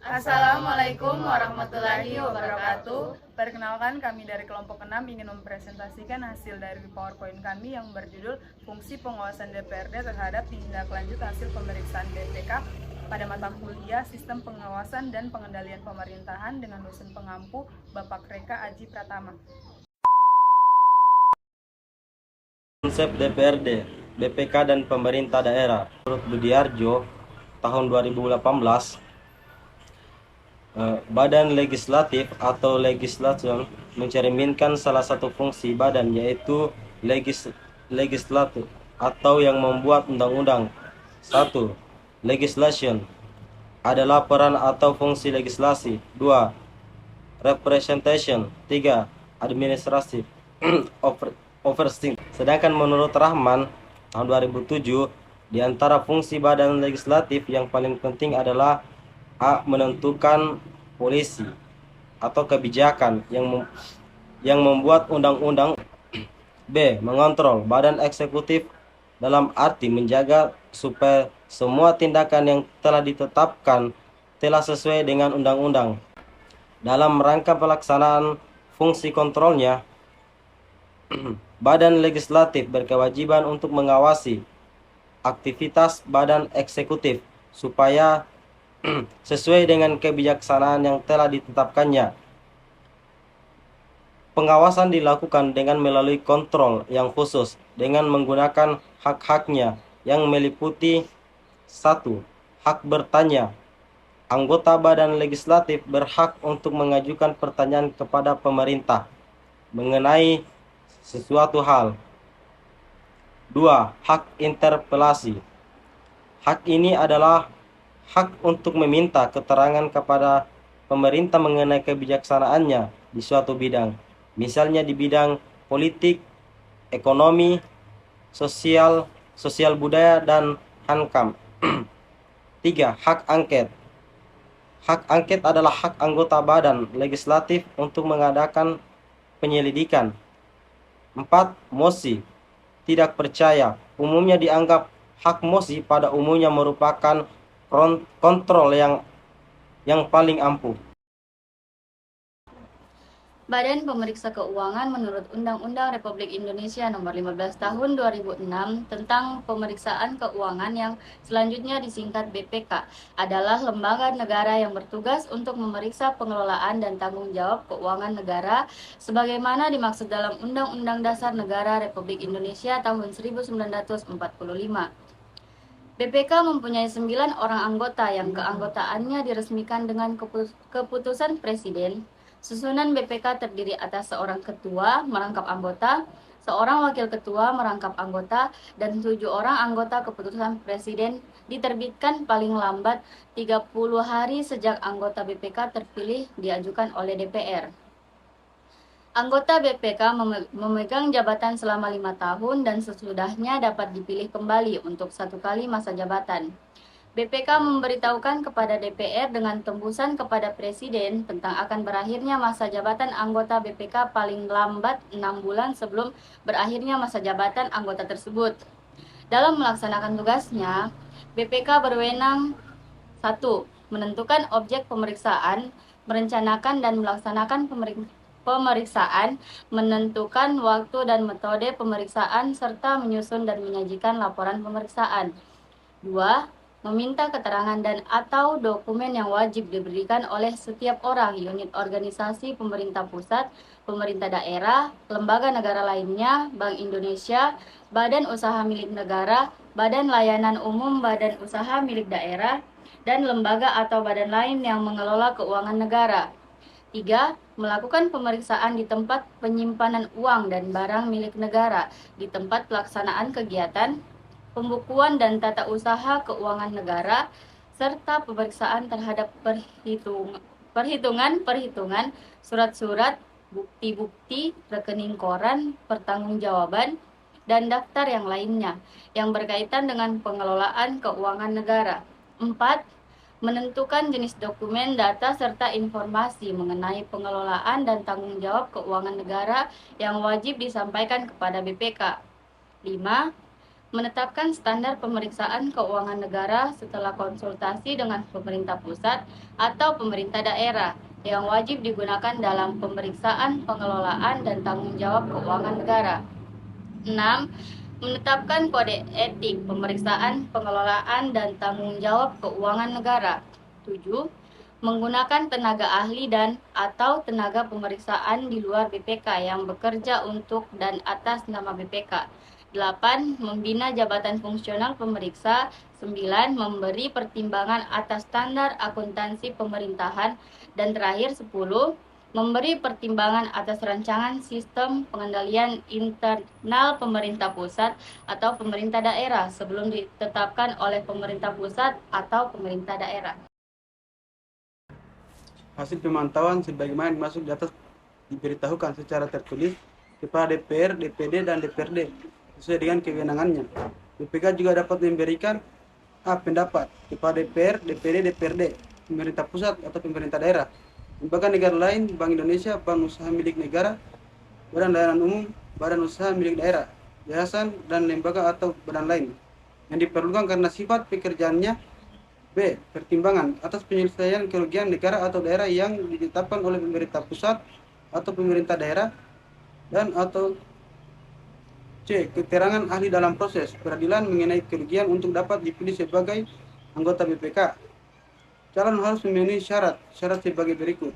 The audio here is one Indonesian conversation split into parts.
Assalamualaikum warahmatullahi wabarakatuh. Perkenalkan, kami dari kelompok 6 ingin mempresentasikan hasil dari PowerPoint kami yang berjudul Fungsi Pengawasan DPRD terhadap tindak lanjut hasil pemeriksaan BPK pada mata kuliah Sistem Pengawasan dan Pengendalian Pemerintahan dengan dosen pengampu Bapak Reka Aji Pratama. Konsep DPRD, BPK dan pemerintah daerah. Menurut Budiarjo, tahun 2018, Badan Legislatif atau Legislation mencerminkan salah satu fungsi badan, yaitu legislatif atau yang membuat undang-undang. 1. Legislation adalah peran atau fungsi legislasi. 2. Representation. 3. Administratif oversight. Sedangkan menurut Rahman tahun 2007, di antara fungsi badan legislatif yang paling penting adalah A. Menentukan polisi atau kebijakan yang membuat undang-undang. B. Mengontrol badan eksekutif dalam arti menjaga supaya semua tindakan yang telah ditetapkan telah sesuai dengan undang-undang. Dalam rangka pelaksanaan fungsi kontrolnya, badan legislatif berkewajiban untuk mengawasi aktivitas badan eksekutif supaya sesuai dengan kebijaksanaan yang telah ditetapkannya. Pengawasan dilakukan dengan melalui kontrol yang khusus dengan menggunakan hak-haknya yang meliputi 1. Hak bertanya. Anggota badan legislatif berhak untuk mengajukan pertanyaan kepada pemerintah mengenai sesuatu hal. 2. Hak interpelasi. Hak ini adalah hak untuk meminta keterangan kepada pemerintah mengenai kebijaksanaannya di suatu bidang, misalnya di bidang politik, ekonomi, sosial budaya, dan HANKAM. 3. Hak angket. Hak angket adalah hak anggota badan legislatif untuk mengadakan penyelidikan. 4. Mosi tidak percaya. Umumnya dianggap hak mosi pada umumnya merupakan kontrol yang paling ampuh. Badan Pemeriksa Keuangan menurut Undang-Undang Republik Indonesia Nomor 15 Tahun 2006 tentang Pemeriksaan Keuangan yang selanjutnya disingkat BPK adalah lembaga negara yang bertugas untuk memeriksa pengelolaan dan tanggung jawab keuangan negara sebagaimana dimaksud dalam Undang-Undang Dasar Negara Republik Indonesia tahun 1945. BPK mempunyai 9 orang anggota yang keanggotaannya diresmikan dengan keputusan Presiden. Susunan BPK terdiri atas seorang ketua merangkap anggota, seorang wakil ketua merangkap anggota, dan 7 orang anggota. Keputusan Presiden diterbitkan paling lambat 30 hari sejak anggota BPK terpilih diajukan oleh DPR. Anggota BPK memegang jabatan selama 5 tahun dan sesudahnya dapat dipilih kembali untuk 1 kali masa jabatan. BPK memberitahukan kepada DPR dengan tembusan kepada Presiden tentang akan berakhirnya masa jabatan anggota BPK paling lambat 6 bulan sebelum berakhirnya masa jabatan anggota tersebut. Dalam melaksanakan tugasnya, BPK berwenang 1. Menentukan objek pemeriksaan, merencanakan dan melaksanakan pemeriksaan, menentukan waktu dan metode pemeriksaan, serta menyusun dan menyajikan laporan pemeriksaan. 2. Meminta keterangan dan atau dokumen yang wajib diberikan oleh setiap orang, unit organisasi pemerintah pusat, pemerintah daerah, lembaga negara lainnya, Bank Indonesia, badan usaha milik negara, badan layanan umum, badan usaha milik daerah, dan lembaga atau badan lain yang mengelola keuangan negara. 3. Melakukan pemeriksaan di tempat penyimpanan uang dan barang milik negara, di tempat pelaksanaan kegiatan, pembukuan dan tata usaha keuangan negara, serta pemeriksaan terhadap perhitungan, surat-surat, bukti-bukti, rekening koran, pertanggungjawaban, dan daftar yang lainnya yang berkaitan dengan pengelolaan keuangan negara. 4. Menentukan jenis dokumen, data, serta informasi mengenai pengelolaan dan tanggung jawab keuangan negara yang wajib disampaikan kepada BPK. 5. menetapkan standar pemeriksaan keuangan negara setelah konsultasi dengan pemerintah pusat atau pemerintah daerah yang wajib digunakan dalam pemeriksaan pengelolaan dan tanggung jawab keuangan negara. 6. Menetapkan kode etik pemeriksaan pengelolaan dan tanggung jawab keuangan negara. 7. Menggunakan tenaga ahli dan atau tenaga pemeriksaan di luar BPK yang bekerja untuk dan atas nama BPK. 8. Membina jabatan fungsional pemeriksa. 9. Memberi pertimbangan atas standar akuntansi pemerintahan. Dan terakhir 10. Memberi pertimbangan atas rancangan sistem pengendalian internal pemerintah pusat atau pemerintah daerah sebelum ditetapkan oleh pemerintah pusat atau pemerintah daerah. Hasil pemantauan sebagaimana dimaksud di atas diberitahukan secara tertulis kepada DPR, DPD, dan DPRD sesuai dengan kewenangannya. BPK juga dapat memberikan pendapat kepada DPR, DPD, DPRD, pemerintah pusat atau pemerintah daerah, lembaga negara lain, Bank Indonesia, bank usaha milik negara, badan layanan umum, badan usaha milik daerah, yayasan, dan lembaga atau badan lain yang diperlukan karena sifat pekerjaannya. B. Pertimbangan atas penyelesaian kerugian negara atau daerah yang ditetapkan oleh pemerintah pusat atau pemerintah daerah, dan atau C. Keterangan ahli dalam proses peradilan mengenai kerugian untuk dapat dipilih sebagai anggota BPK. Calon harus memenuhi syarat sebagai berikut.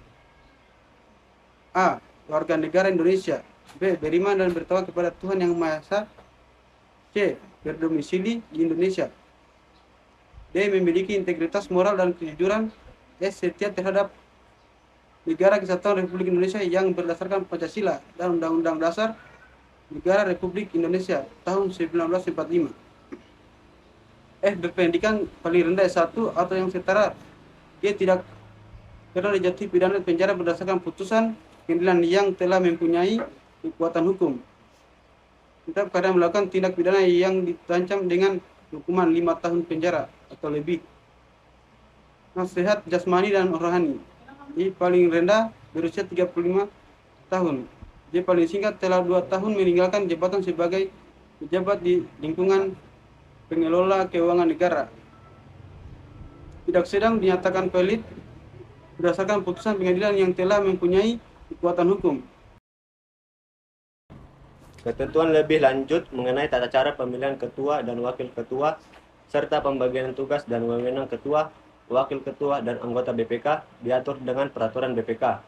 A. Warga negara Indonesia. B. Beriman dan bertakwa kepada Tuhan Yang Maha Esa. C. Berdomisili di Indonesia. D. Memiliki integritas moral dan kejujuran. E. Setia terhadap Negara Kesatuan Republik Indonesia yang berdasarkan Pancasila dan Undang-Undang Dasar Negara Republik Indonesia tahun 1945. F. Berpendidikan paling rendah S1 atau yang setara. G. Tidak pernah dijatuhi pidana penjara berdasarkan putusan pengadilan yang telah mempunyai kekuatan hukum. Tetap kadang melakukan tindak pidana yang diterancam dengan hukuman 5 tahun penjara atau lebih. Sehat jasmani dan rohani. Di paling rendah berusia 35 tahun. Di paling singkat telah 2 tahun meninggalkan jabatan sebagai pejabat di lingkungan pengelola keuangan negara. Tidak sedang dinyatakan pelit berdasarkan putusan pengadilan yang telah mempunyai kekuatan hukum. Ketentuan lebih lanjut mengenai tata cara pemilihan ketua dan wakil ketua serta pembagian tugas dan wewenang ketua, wakil ketua, dan anggota BPK diatur dengan peraturan BPK.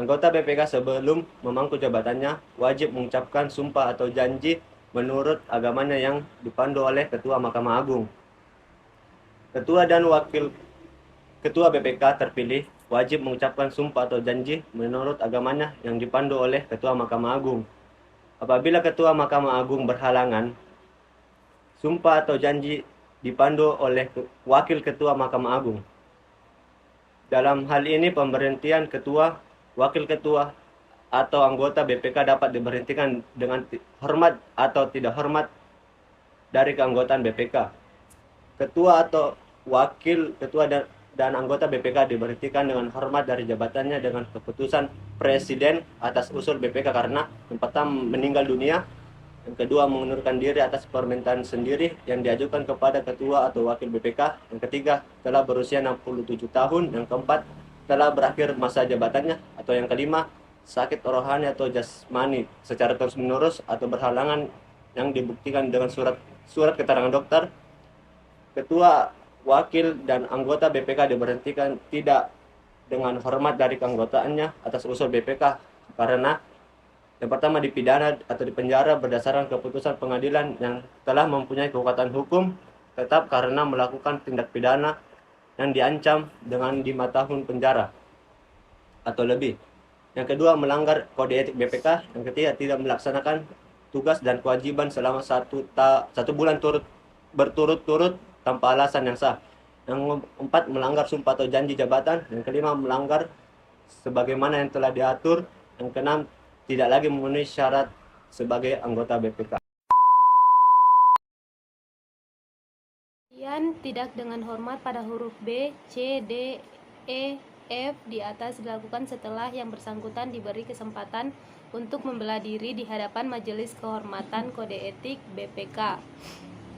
Anggota BPK sebelum memangku jabatannya wajib mengucapkan sumpah atau janji menurut agamanya yang dipandu oleh Ketua Mahkamah Agung. Ketua dan wakil ketua BPK terpilih wajib mengucapkan sumpah atau janji menurut agamanya yang dipandu oleh Ketua Mahkamah Agung. Apabila Ketua Mahkamah Agung berhalangan, sumpah atau janji dipandu oleh Wakil Ketua Mahkamah Agung. Dalam hal ini pemberhentian Ketua, Wakil Ketua, atau anggota BPK dapat diberhentikan dengan hormat atau tidak hormat dari keanggotaan BPK. Ketua atau Wakil Ketua dan anggota BPK diberhentikan dengan hormat dari jabatannya dengan keputusan Presiden atas usul BPK karena yang pertama meninggal dunia, yang kedua mengundurkan diri atas permintaan sendiri yang diajukan kepada Ketua atau Wakil BPK, yang ketiga telah berusia 67 tahun, yang keempat telah berakhir masa jabatannya, atau yang kelima sakit rohani atau jasmani secara terus-menerus atau berhalangan yang dibuktikan dengan surat keterangan dokter. Ketua, wakil, dan anggota BPK diberhentikan tidak dengan hormat dari keanggotaannya atas usul BPK karena yang pertama dipidana atau dipenjara berdasarkan keputusan pengadilan yang telah mempunyai kekuatan hukum tetap karena melakukan tindak pidana yang diancam dengan 5 tahun penjara atau lebih. Yang kedua melanggar kode etik BPK. Yang ketiga tidak melaksanakan tugas dan kewajiban selama 1 bulan berturut-turut tanpa alasan yang sah. Yang keempat melanggar sumpah atau janji jabatan. Yang kelima melanggar sebagaimana yang telah diatur. Yang keenam tidak lagi memenuhi syarat sebagai anggota BPK. Kemudian tidak dengan hormat pada huruf B, C, D, E, F di atas dilakukan setelah yang bersangkutan diberi kesempatan untuk membela diri di hadapan Majelis Kehormatan Kode Etik BPK.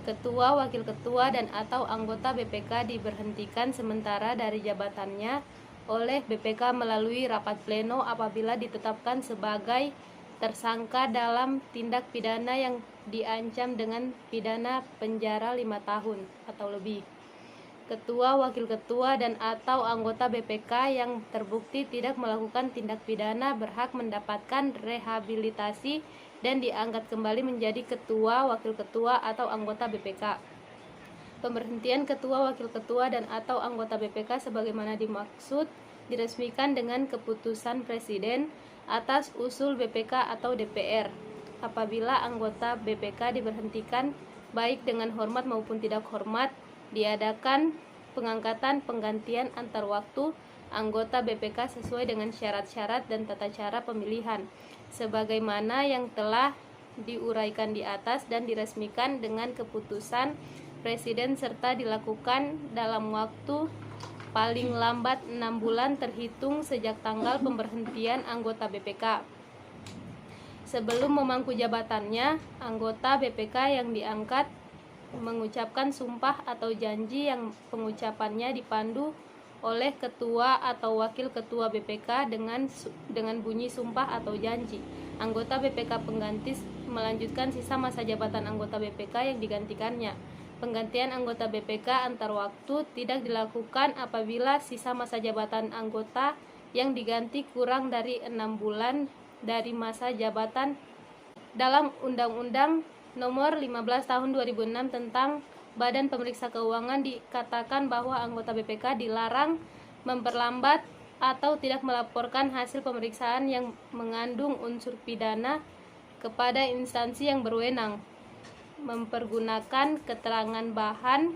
Ketua, Wakil Ketua, dan atau anggota BPK diberhentikan sementara dari jabatannya oleh BPK melalui rapat pleno apabila ditetapkan sebagai tersangka dalam tindak pidana yang diancam dengan pidana penjara 5 tahun atau lebih. Ketua, Wakil Ketua, dan atau anggota BPK yang terbukti tidak melakukan tindak pidana berhak mendapatkan rehabilitasi dan diangkat kembali menjadi Ketua, Wakil Ketua, atau anggota BPK. Pemberhentian Ketua, Wakil Ketua, dan atau anggota BPK sebagaimana dimaksud diresmikan dengan keputusan Presiden atas usul BPK atau DPR. Apabila anggota BPK diberhentikan baik dengan hormat maupun tidak hormat, diadakan pengangkatan penggantian antar waktu anggota BPK sesuai dengan syarat-syarat dan tata cara pemilihan sebagaimana yang telah diuraikan di atas dan diresmikan dengan keputusan Presiden serta dilakukan dalam waktu paling lambat 6 bulan terhitung sejak tanggal pemberhentian anggota BPK. Sebelum memangku jabatannya, anggota BPK yang diangkat mengucapkan sumpah atau janji yang pengucapannya dipandu oleh Ketua atau Wakil Ketua BPK dengan bunyi sumpah atau janji. Anggota BPK pengganti melanjutkan sisa masa jabatan anggota BPK yang digantikannya. Penggantian anggota BPK antar waktu tidak dilakukan apabila sisa masa jabatan anggota yang diganti kurang dari 6 bulan dari masa jabatan. Dalam Undang-Undang Nomor 15 Tahun 2006 tentang Badan Pemeriksa Keuangan dikatakan bahwa anggota BPK dilarang memperlambat atau tidak melaporkan hasil pemeriksaan yang mengandung unsur pidana kepada instansi yang berwenang, mempergunakan keterangan bahan,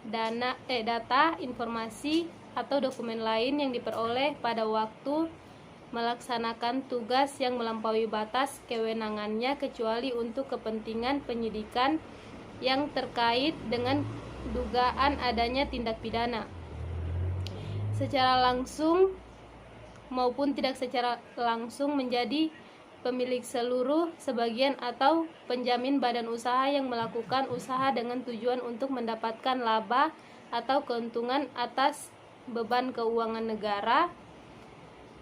data, informasi, atau dokumen lain yang diperoleh pada waktu melaksanakan tugas yang melampaui batas kewenangannya kecuali untuk kepentingan penyidikan yang terkait dengan dugaan adanya tindak pidana secara langsung maupun tidak secara langsung menjadi pemilik seluruh, sebagian, atau penjamin badan usaha yang melakukan usaha dengan tujuan untuk mendapatkan laba atau keuntungan atas beban keuangan negara,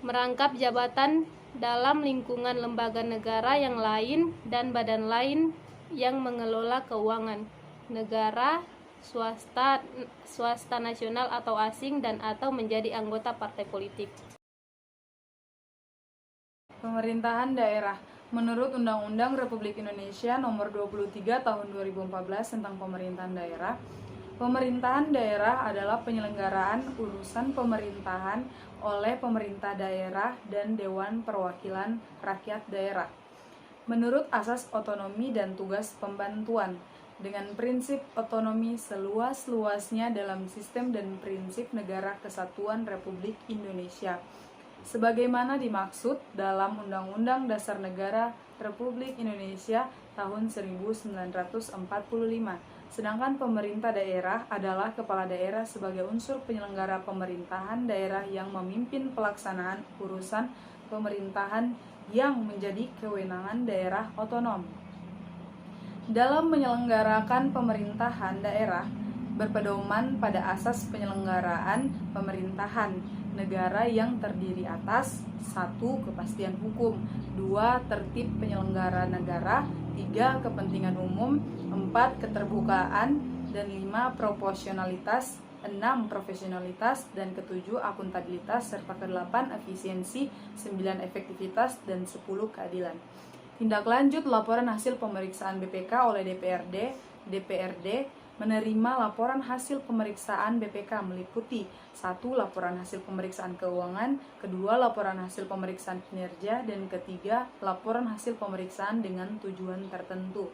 merangkap jabatan dalam lingkungan lembaga negara yang lain dan badan lain yang mengelola keuangan negara, swasta nasional atau asing, dan atau menjadi anggota partai politik. Pemerintahan daerah. Menurut Undang-Undang Republik Indonesia Nomor 23 Tahun 2014 tentang Pemerintahan Daerah adalah penyelenggaraan urusan pemerintahan oleh pemerintah daerah dan Dewan Perwakilan Rakyat Daerah. Menurut asas otonomi dan tugas pembantuan, dengan prinsip otonomi seluas-luasnya dalam sistem dan prinsip negara kesatuan Republik Indonesia, sebagaimana dimaksud dalam Undang-Undang Dasar Negara Republik Indonesia tahun 1945. Sedangkan pemerintah daerah adalah kepala daerah sebagai unsur penyelenggara pemerintahan daerah yang memimpin pelaksanaan urusan pemerintahan yang menjadi kewenangan daerah otonom. Dalam menyelenggarakan pemerintahan daerah, berpedoman pada asas penyelenggaraan pemerintahan negara yang terdiri atas 1. Kepastian hukum, 2. Tertib penyelenggara negara, 3. Kepentingan umum, 4. Keterbukaan, dan 5. Proporsionalitas, 6. Profesionalitas, dan 7. Akuntabilitas, serta 8. Efisiensi, 9. Efektivitas, dan 10. Keadilan. Tindak lanjut laporan hasil pemeriksaan BPK oleh DPRD menerima laporan hasil pemeriksaan BPK meliputi 1. Laporan hasil pemeriksaan keuangan, 2. Laporan hasil pemeriksaan kinerja, dan 3. Laporan hasil pemeriksaan dengan tujuan tertentu.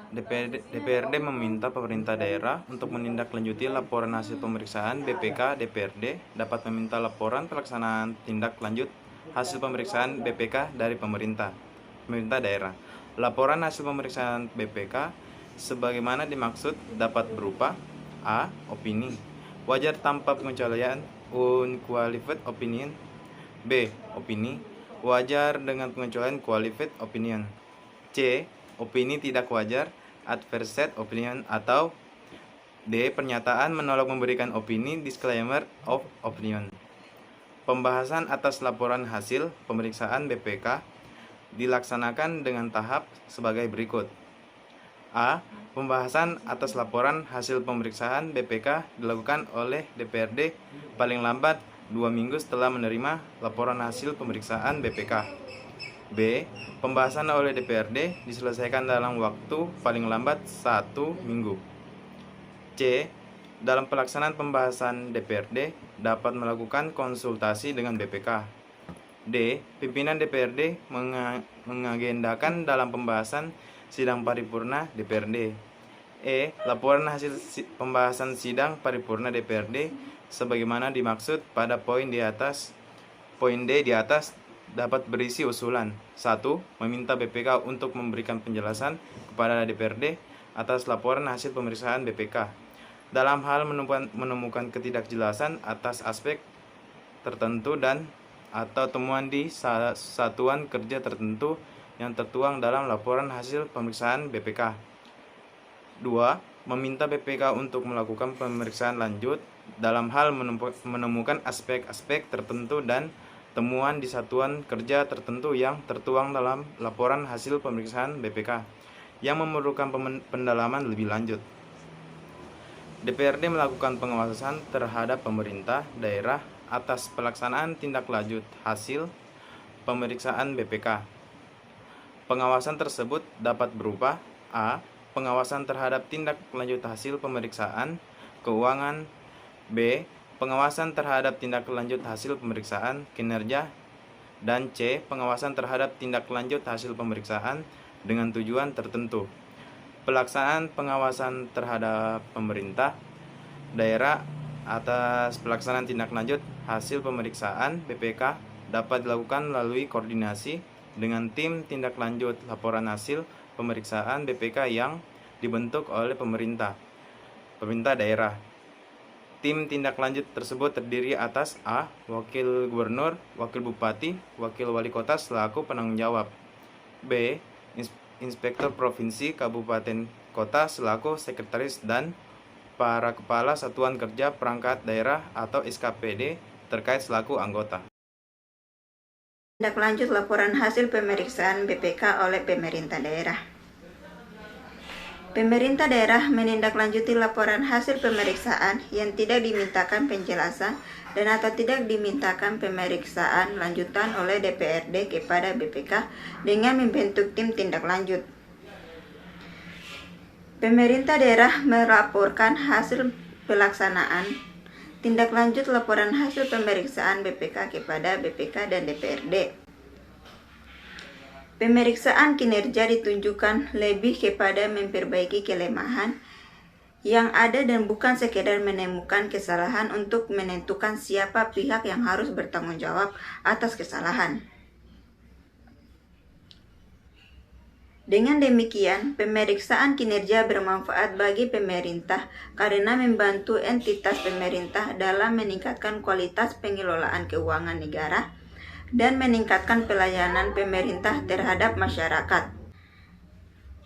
DPRD meminta pemerintah daerah untuk menindaklanjuti laporan hasil pemeriksaan BPK. DPRD dapat meminta laporan pelaksanaan tindak lanjut hasil pemeriksaan BPK dari pemerintah daerah. Laporan hasil pemeriksaan BPK sebagaimana dimaksud dapat berupa: A. Opini wajar tanpa pengecualian, unqualified opinion. B. Opini wajar dengan pengecualian, qualified opinion. C. Opini tidak wajar adverse opinion, atau D. Pernyataan menolak memberikan opini, disclaimer of opinion. Pembahasan atas laporan hasil pemeriksaan BPK dilaksanakan dengan tahap sebagai berikut. A. Pembahasan atas laporan hasil pemeriksaan BPK dilakukan oleh DPRD paling lambat 2 minggu setelah menerima laporan hasil pemeriksaan BPK. B. Pembahasan oleh DPRD diselesaikan dalam waktu paling lambat 1 minggu. C. Dalam pelaksanaan pembahasan DPRD dapat melakukan konsultasi dengan BPK. D. Pimpinan DPRD mengagendakan dalam pembahasan sidang paripurna DPRD. E. Laporan hasil pembahasan sidang paripurna DPRD sebagaimana dimaksud pada poin D di atas dapat berisi usulan. 1. Meminta BPK untuk memberikan penjelasan kepada DPRD atas laporan hasil pemeriksaan BPK dalam hal menemukan ketidakjelasan atas aspek tertentu dan atau temuan di satuan kerja tertentu yang tertuang dalam laporan hasil pemeriksaan BPK. 2. Meminta BPK untuk melakukan pemeriksaan lanjut dalam hal menemukan aspek-aspek tertentu dan temuan di satuan kerja tertentu yang tertuang dalam laporan hasil pemeriksaan BPK yang memerlukan pendalaman lebih lanjut. DPRD melakukan pengawasan terhadap pemerintah daerah atas pelaksanaan tindak lanjut hasil pemeriksaan BPK. Pengawasan tersebut dapat berupa A. Pengawasan terhadap tindak lanjut hasil pemeriksaan keuangan. B. Pengawasan terhadap tindak lanjut hasil pemeriksaan kinerja. Dan C. Pengawasan terhadap tindak lanjut hasil pemeriksaan dengan tujuan tertentu. Pelaksanaan pengawasan terhadap pemerintah daerah atas pelaksanaan tindak lanjut hasil pemeriksaan BPK dapat dilakukan melalui koordinasi dengan tim tindak lanjut laporan hasil pemeriksaan BPK yang dibentuk oleh pemerintah daerah. Tim tindak lanjut tersebut terdiri atas A. Wakil Gubernur, Wakil Bupati, Wakil Wali Kota selaku penanggung jawab. B. Inspektur Provinsi, Kabupaten, Kota selaku sekretaris dan para kepala satuan kerja perangkat daerah atau SKPD terkait selaku anggota. Tindak lanjut laporan hasil pemeriksaan BPK oleh pemerintah daerah. Pemerintah daerah menindaklanjuti laporan hasil pemeriksaan yang tidak dimintakan penjelasan dan atau tidak dimintakan pemeriksaan lanjutan oleh DPRD kepada BPK dengan membentuk tim tindak lanjut. Pemerintah daerah melaporkan hasil pelaksanaan tindak lanjut laporan hasil pemeriksaan BPK kepada BPK dan DPRD. Pemeriksaan kinerja ditunjukkan lebih kepada memperbaiki kelemahan yang ada dan bukan sekedar menemukan kesalahan untuk menentukan siapa pihak yang harus bertanggung jawab atas kesalahan. Dengan demikian, pemeriksaan kinerja bermanfaat bagi pemerintah karena membantu entitas pemerintah dalam meningkatkan kualitas pengelolaan keuangan negara dan meningkatkan pelayanan pemerintah terhadap masyarakat.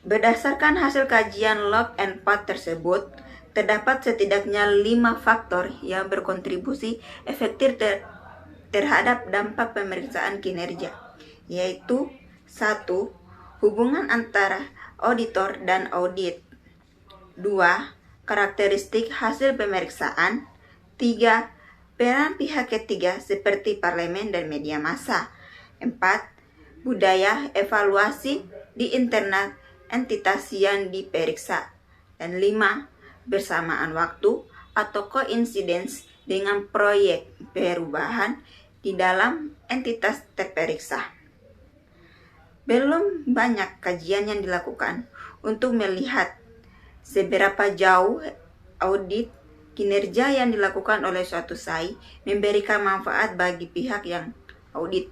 Berdasarkan hasil kajian log and path tersebut, terdapat setidaknya 5 faktor yang berkontribusi efektif terhadap dampak pemeriksaan kinerja, yaitu 1. Hubungan antara auditor dan audit. 2. Karakteristik hasil pemeriksaan. 3. Peran pihak ketiga seperti parlemen dan media massa. 4. Budaya evaluasi di internal entitas yang diperiksa. Dan 5. Bersamaan waktu atau koinsidens dengan proyek perubahan di dalam entitas terperiksa. Belum banyak kajian yang dilakukan untuk melihat seberapa jauh audit kinerja yang dilakukan oleh suatu SAI memberikan manfaat bagi pihak yang audit.